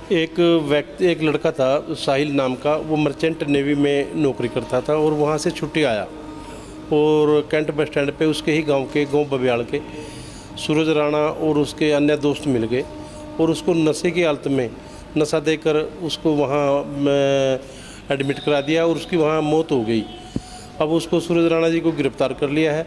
एक लड़का था साहिल नाम का, वो मर्चेंट नेवी में नौकरी करता था और वहाँ से छुट्टी आया और कैंट बस स्टैंड पे उसके ही गांव बबियाल के सूरज राणा और उसके अन्य दोस्त मिल गए और उसको नशे की हालत में नशा देकर उसको वहाँ एडमिट करा दिया और उसकी वहाँ मौत हो गई। अब उसको सूरज राणा जी को गिरफ्तार कर लिया है।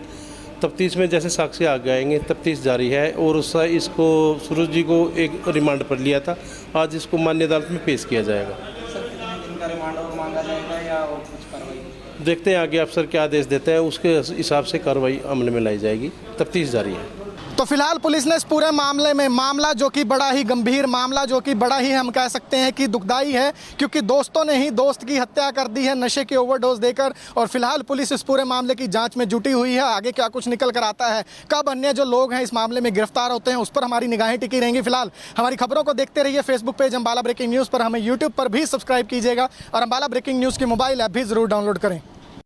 तफ्तीश में जैसे साक्ष्य आगे आएंगे, तफ्तीश जारी है और इसको सूरज जी को एक रिमांड पर लिया था। आज इसको मान्य अदालत में पेश किया जाएगा। सर कितने दिन का रिमांड और मांगा जाएगा या और कुछ कार्रवाई? देखते हैं आगे अफसर क्या आदेश देते हैं, उसके हिसाब से कार्रवाई अमल में लाई जाएगी। तफ्तीश जारी है। तो फिलहाल पुलिस ने इस पूरे मामले में मामला जो कि बड़ा ही गंभीर मामला, जो कि बड़ा ही हम कह सकते हैं कि दुखदाई है, क्योंकि दोस्तों ने ही दोस्त की हत्या कर दी है नशे की ओवरडोज देकर। और फिलहाल पुलिस इस पूरे मामले की जांच में जुटी हुई है। आगे क्या कुछ निकल कर आता है, कब अन्य जो लोग हैं इस मामले में गिरफ्तार होते हैं, उस पर हमारी निगाहें टिकी रहेंगी। फिलहाल हमारी खबरों को देखते रहिए Facebook page Ambala breaking news पर, हमें यूट्यूब पर भी सब्सक्राइब कीजिएगा और अम्बाला ब्रेकिंग न्यूज़ की मोबाइल ऐप भी ज़रूर डाउनलोड करें।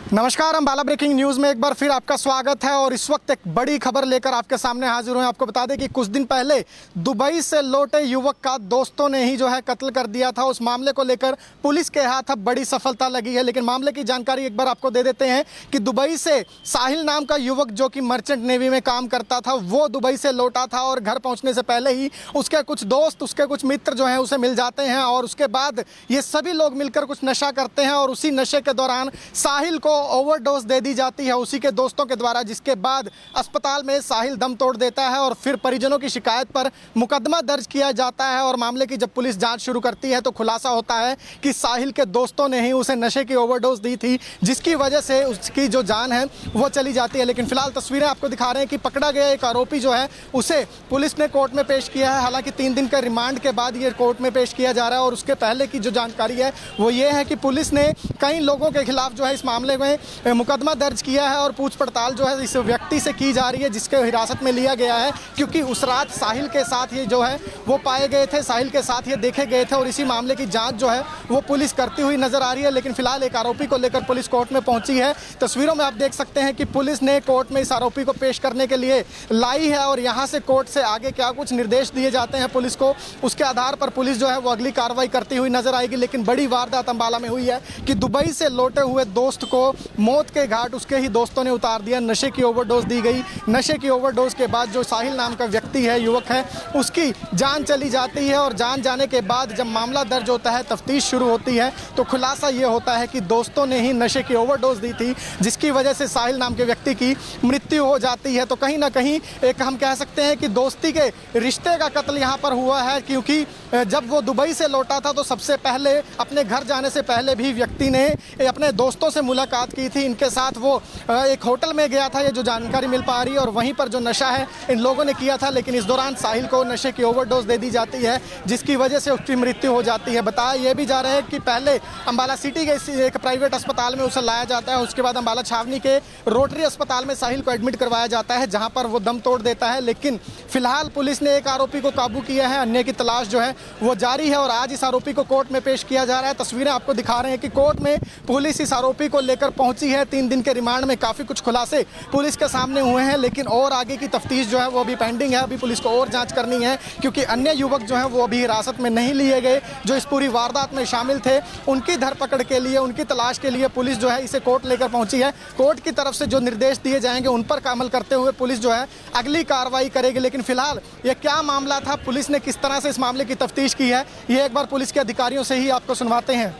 नमस्कार, अम्बाला ब्रेकिंग न्यूज़ में एक बार फिर आपका स्वागत है और इस वक्त एक बड़ी खबर लेकर आपके सामने हाजिर हुए। आपको बता दें कि कुछ दिन पहले दुबई से लौटे युवक का दोस्तों ने ही जो है कत्ल कर दिया था। उस मामले को लेकर पुलिस के हाथ अब बड़ी सफलता लगी है। लेकिन मामले की जानकारी एक बार आपको दे देते हैं कि दुबई से साहिल नाम का युवक जो कि मर्चेंट नेवी में काम करता था, वो दुबई से लौटा था और घर पहुँचने से पहले ही उसके कुछ दोस्त, उसके कुछ मित्र जो हैं उसे मिल जाते हैं और उसके बाद ये सभी लोग मिलकर कुछ नशा करते हैं और उसी नशे के दौरान साहिल को ओवरडोज दे दी जाती है उसी के दोस्तों के द्वारा, जिसके बाद अस्पताल में साहिल दम तोड़ देता है और फिर परिजनों की शिकायत पर मुकदमा दर्ज किया जाता है। और मामले की जब पुलिस जांच शुरू करती है तो खुलासा होता है कि साहिल के दोस्तों ने ही उसे नशे की ओवरडोज दी थी, जिसकी वजह से उसकी जो जान है वो चली जाती है। लेकिन फिलहाल तस्वीरें आपको दिखा रहे हैं कि पकड़ा गया एक आरोपी जो है उसे पुलिस ने कोर्ट में पेश किया है। हालांकि 3 दिन के रिमांड के बाद ये कोर्ट में पेश किया जा रहा है और उसके पहले की जो जानकारी है वो ये है कि पुलिस ने कई लोगों के खिलाफ जो है इस मामले में मुकदमा दर्ज किया है और पूछ पड़ताल जो है इस व्यक्ति से की जा रही है जिसके हिरासत में लिया गया है, क्योंकि उस रात साहिल के साथ ये जो है वो पाए गए थे, साहिल के साथ ये देखे गए थे और इसी मामले की जांच जो है वो पुलिस करती हुई नजर आ रही है। लेकिन फिलहाल एक आरोपी को लेकर पुलिस कोर्ट में पहुंची है। तस्वीरों में आप देख सकते हैं कि पुलिस ने कोर्ट में इस आरोपी को पेश करने के लिए लाई है और यहाँ से कोर्ट से आगे क्या कुछ निर्देश दिए जाते हैं पुलिस को, उसके आधार पर पुलिस जो है वो अगली कार्रवाई करती हुई नजर आएगी। लेकिन बड़ी वारदात अम्बाला में हुई है कि दुबई से लौटे हुए दोस्त को मौत के घाट उसके ही दोस्तों ने उतार दिया। नशे की ओवरडोज दी गई। नशे की ओवरडोज के बाद जो साहिल नाम का व्यक्ति है, युवक है, उसकी जान चली जाती है और जान जाने के बाद जब मामला दर्ज होता है, तफ्तीश शुरू होती है, तो खुलासा ये होता है कि दोस्तों ने ही नशे की ओवरडोज दी थी, जिसकी वजह से साहिल नाम के व्यक्ति की मृत्यु हो जाती है। तो कहीं ना कहीं एक हम कह सकते हैं कि दोस्ती के रिश्ते का कत्ल यहाँ पर हुआ है, क्योंकि जब वो दुबई से लौटा था तो सबसे पहले अपने घर जाने से पहले भी व्यक्ति ने अपने दोस्तों से मुलाकात की थी। इनके साथ वो एक होटल में गया था, ये जो जानकारी मिल पा रही है, और वहीं पर जो नशा है इन लोगों ने किया था। लेकिन इस दौरान साहिल को नशे की ओवरडोज दे दी जाती है, जिसकी वजह से उसकी मृत्यु हो जाती है। बताया यह भी जा रहा है कि पहले अम्बाला सिटी के एक प्राइवेट अस्पताल में उसे लाया जाता है, उसके बाद अम्बाला छावनी के रोटरी अस्पताल में साहिल को एडमिट करवाया जाता है, जहां पर वो दम तोड़ देता है। लेकिन फिलहाल पुलिस ने एक आरोपी को काबू किया है, अन्य की तलाश जो है वो जारी है और आज इस आरोपी को कोर्ट में पेश किया जा रहा है। तस्वीरें आपको दिखा रहे हैं कि कोर्ट में पुलिस इस आरोपी को लेकर पहुंची है। 3 दिन के रिमांड में काफ़ी कुछ खुलासे पुलिस के सामने हुए हैं, लेकिन और आगे की तफ्तीश जो है वो अभी पेंडिंग है। अभी पुलिस को और जांच करनी है, क्योंकि अन्य युवक जो हैं वो अभी हिरासत में नहीं लिए गए, जो इस पूरी वारदात में शामिल थे। उनकी धरपकड़ के लिए, उनकी तलाश के लिए पुलिस जो है इसे कोर्ट लेकर पहुंची है। कोर्ट की तरफ से जो निर्देश दिए जाएंगे उन पर अमल करते हुए पुलिस जो है अगली कार्रवाई करेगी। लेकिन फिलहाल ये क्या मामला था, पुलिस ने किस तरह से इस मामले की तफ्तीश की है, ये एक बार पुलिस के अधिकारियों से ही आपको सुनवाते हैं।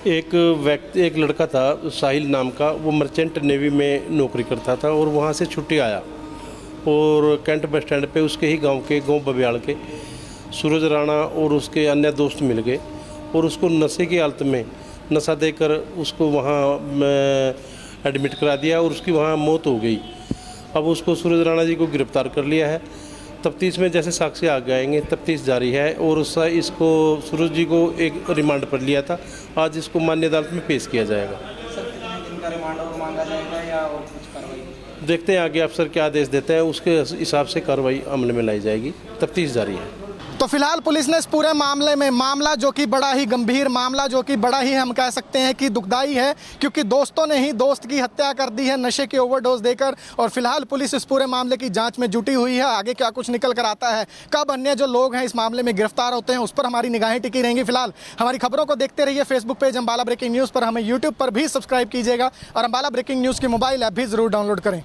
एक लड़का था साहिल नाम का, वो मर्चेंट नेवी में नौकरी करता था और वहाँ से छुट्टी आया और कैंट बस स्टैंड पे उसके ही गांव बबियाल के सूरज राणा और उसके अन्य दोस्त मिल गए और उसको नशे की हालत में नशा देकर उसको वहाँ एडमिट करा दिया और उसकी वहाँ मौत हो गई। अब उसको सूरज राणा जी को गिरफ्तार कर लिया है। तफ्तीश में जैसे साक्ष्य आगे आएंगे, तफ्तीश जारी है और इसको सूरज जी को एक रिमांड पर लिया था। आज इसको मान्य अदालत में पेश किया जाएगा। सर कितने दिन का रिमांड और मांगा जाएगा या और कुछ कार्रवाई? देखते हैं आगे अफसर क्या आदेश देते हैं, उसके हिसाब से कार्रवाई अमल में लाई जाएगी। तफ्तीश जारी है। तो तो फिलहाल पुलिस ने इस पूरे मामले में जो कि बड़ा ही गंभीर मामला, जो कि बड़ा ही हम कह सकते हैं कि दुखदाई है, क्योंकि दोस्तों ने ही दोस्त की हत्या कर दी है नशे की ओवरडोज देकर। और फिलहाल पुलिस इस पूरे मामले की जांच में जुटी हुई है। आगे क्या कुछ निकल कर आता है, कब अन्य जो लोग हैं इस मामले में गिरफ्तार होते हैं, उस पर हमारी निगाहें टिकी रहेंगी। फिलहाल हमारी खबरों को देखते रहिए Facebook page Ambala breaking news पर, हमें यूट्यूब पर भी सब्सक्राइब कीजिएगा और अम्बाला ब्रेकिंग न्यूज़ की मोबाइल ऐप भी जरूर डाउनलोड करें।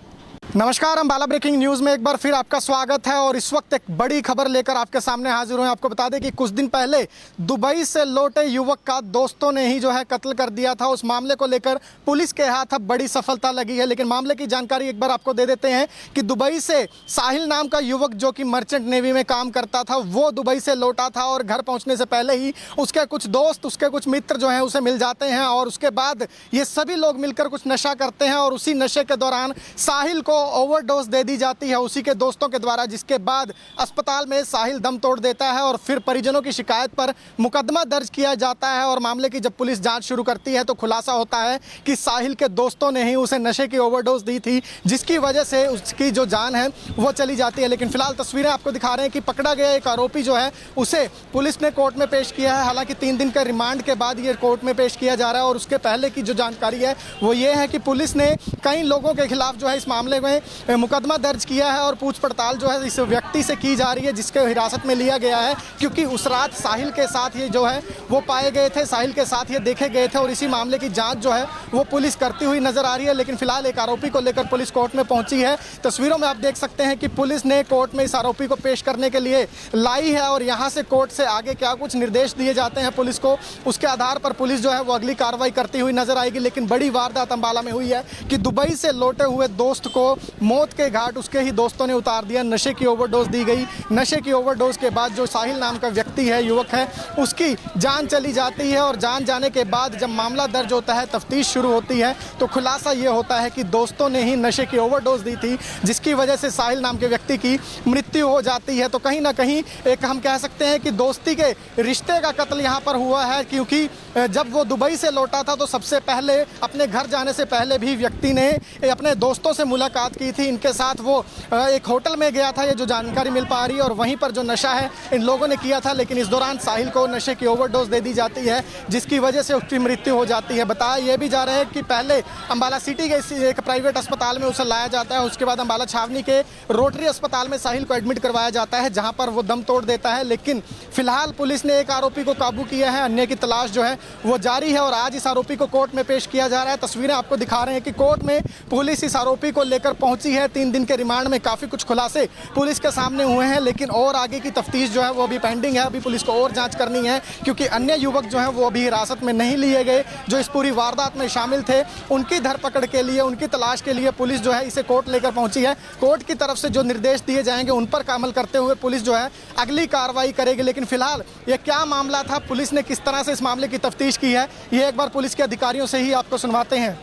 नमस्कार, अम्बाला ब्रेकिंग न्यूज़ में एक बार फिर आपका स्वागत है और इस वक्त एक बड़ी खबर लेकर आपके सामने हाजिर हुए। आपको बता दें कि कुछ दिन पहले दुबई से लौटे युवक का दोस्तों ने ही जो है कत्ल कर दिया था। उस मामले को लेकर पुलिस के हाथ अब बड़ी सफलता लगी है। लेकिन मामले की जानकारी एक बार आपको दे देते हैं कि दुबई से साहिल नाम का युवक, जो कि मर्चेंट नेवी में काम करता था, वो दुबई से लौटा था और घर पहुँचने से पहले ही उसके कुछ दोस्त, उसके कुछ मित्र जो हैं उसे मिल जाते हैं और उसके बाद ये सभी लोग मिलकर कुछ नशा करते हैं और उसी नशे के दौरान साहिल को ओवरडोज दे दी जाती है उसी के दोस्तों के द्वारा, जिसके बाद अस्पताल में साहिल दम तोड़ देता है और फिर परिजनों की शिकायत पर मुकदमा दर्ज किया जाता है। और मामले की जब पुलिस जांच शुरू करती है तो खुलासा होता है कि साहिल के दोस्तों ने ही उसे नशे की ओवरडोज दी थी, जिसकी वजह से उसकी जो जान है वो चली जाती है। लेकिन फिलहाल तस्वीरें आपको दिखा रहे हैं कि पकड़ा गया एक आरोपी जो है उसे पुलिस ने कोर्ट में पेश किया है। हालांकि 3 दिन का रिमांड के बाद ये कोर्ट में पेश किया जा रहा है। और उसके पहले की जो जानकारी है वो ये है कि पुलिस ने कई लोगों के खिलाफ जो है इस मामले में मुकदमा दर्ज किया है और पूछ पड़ताल जो है इस व्यक्ति से की जा रही है, जिसके हिरासत में लिया गया है, क्योंकि उस रात साहिल के साथ ये जो है वो पाए गए थे, साहिल के साथ ये देखे गए थे। और इसी मामले की जांच जो है वो पुलिस करती हुई नजर आ रही है। लेकिन फिलहाल एक आरोपी को लेकर पुलिस कोर्ट में पहुंची है। तस्वीरों में आप देख सकते हैं कि पुलिस ने कोर्ट में इस आरोपी को पेश करने के लिए लाई है और यहाँ से कोर्ट से आगे क्या कुछ निर्देश दिए जाते हैं पुलिस को, उसके आधार पर पुलिस जो है वो अगली कार्रवाई करती हुई नजर आएगी। लेकिन बड़ी वारदात अम्बाला में हुई है कि दुबई से लौटे हुए दोस्त को मौत के घाट उसके ही दोस्तों ने उतार दिया। नशे की ओवरडोज दी गई। नशे की ओवरडोज के बाद जो साहिल नाम का व्यक्ति है, युवक है, उसकी जान चली जाती है। और जान जाने के बाद जब मामला दर्ज होता है, तफ्तीश शुरू होती है, तो खुलासा ये होता है कि दोस्तों ने ही नशे की ओवरडोज दी थी, जिसकी वजह से साहिल नाम के व्यक्ति की मृत्यु हो जाती है। तो कहीं ना कहीं एक हम कह सकते हैं कि दोस्ती के रिश्ते का कत्ल यहाँ पर हुआ है, क्योंकि जब वो दुबई से लौटा था तो सबसे पहले अपने घर जाने से पहले भी व्यक्ति ने अपने दोस्तों से मुलाकात की थी। इनके साथ वो एक होटल में गया था, ये जो जानकारी मिल पा रही है, और वहीं पर जो नशा है इन लोगों ने किया था। लेकिन इस दौरान साहिल को नशे की ओवरडोज दे दी जाती है, जिसकी वजह से उसकी मृत्यु हो जाती है। बताया ये भी जा रहा है कि पहले अम्बाला सिटी के एक प्राइवेट अस्पताल में उसे लाया जाता है, उसके बाद अम्बाला छावनी के रोटरी अस्पताल में साहिल को एडमिट करवाया जाता है, जहाँ पर वो दम तोड़ देता है। लेकिन फिलहाल पुलिस ने एक आरोपी को काबू किया है, अन्य की तलाश जो है वो जारी है और आज इस आरोपी को कोर्ट में पेश किया जा रहा है। तस्वीरें आपको दिखा रहे हैं कि कोर्ट में पुलिस इस आरोपी को लेकर पहुंची है। 3 दिन के रिमांड में काफ़ी कुछ खुलासे पुलिस के सामने हुए हैं, लेकिन और आगे की तफ्तीश जो है वो अभी पेंडिंग है। अभी पुलिस को और जांच करनी है, क्योंकि अन्य युवक जो हैं वो अभी हिरासत में नहीं लिए गए, जो इस पूरी वारदात में शामिल थे। उनकी धरपकड़ के लिए, उनकी तलाश के लिए पुलिस जो है इसे कोर्ट लेकर पहुंची है। कोर्ट की तरफ से जो निर्देश दिए जाएंगे उन पर अमल करते हुए पुलिस जो है अगली कार्रवाई करेगी। लेकिन फिलहाल ये क्या मामला था, पुलिस ने किस तरह से इस मामले की तफ्तीश की है, ये एक बार पुलिस के अधिकारियों से ही आपको सुनवाते हैं।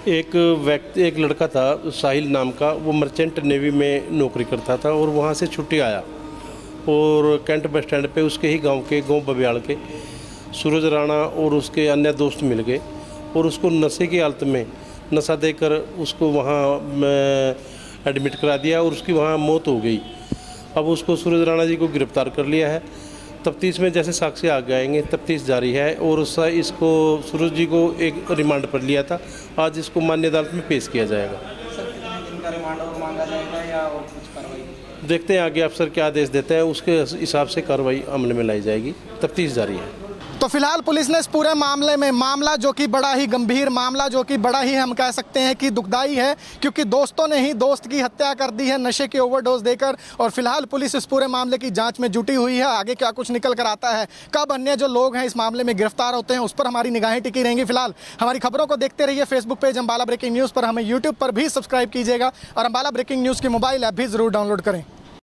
एक लड़का था साहिल नाम का, वो मर्चेंट नेवी में नौकरी करता था और वहाँ से छुट्टी आया और कैंट बस स्टैंड पे उसके ही गांव बबियाल के सूरज राणा और उसके अन्य दोस्त मिल गए और उसको नशे की हालत में नशा देकर उसको वहाँ एडमिट करा दिया और उसकी वहाँ मौत हो गई। अब उसको सूरज राणा जी को गिरफ्तार कर लिया है। तफ्तीश में जैसे साक्ष्य आगे आएंगे, तफ्तीश जारी है। और इसको सूरज जी को एक रिमांड पर लिया था, आज इसको मान्य अदालत में पेश किया जाएगा। सर, कितने दिन का रिमांड और मांगा जाएगा या और कुछ कार्रवाई? देखते हैं आगे अफसर क्या आदेश देते हैं, उसके हिसाब से कार्रवाई अमल में लाई जाएगी। तफ्तीश जारी है। तो फिलहाल पुलिस ने इस पूरे मामले में जो कि बड़ा ही गंभीर मामला, जो कि बड़ा ही हम कह सकते हैं कि दुखदाई है, क्योंकि दोस्तों ने ही दोस्त की हत्या कर दी है नशे की ओवरडोज देकर। और फिलहाल पुलिस इस पूरे मामले की जांच में जुटी हुई है। आगे क्या कुछ निकल कर आता है, कब अन्य जो लोग हैं इस मामले में गिरफ्तार होते हैं, उस पर हमारी निगाहें टिकी रहेंगी। फिलहाल हमारी खबरों को देखते रहिए Facebook page Ambala breaking news पर, हमें यूट्यूब पर भी सब्सक्राइब कीजिएगा और अम्बाला ब्रेकिंग न्यूज़ की मोबाइल ऐप भी जरूर डाउनलोड करें।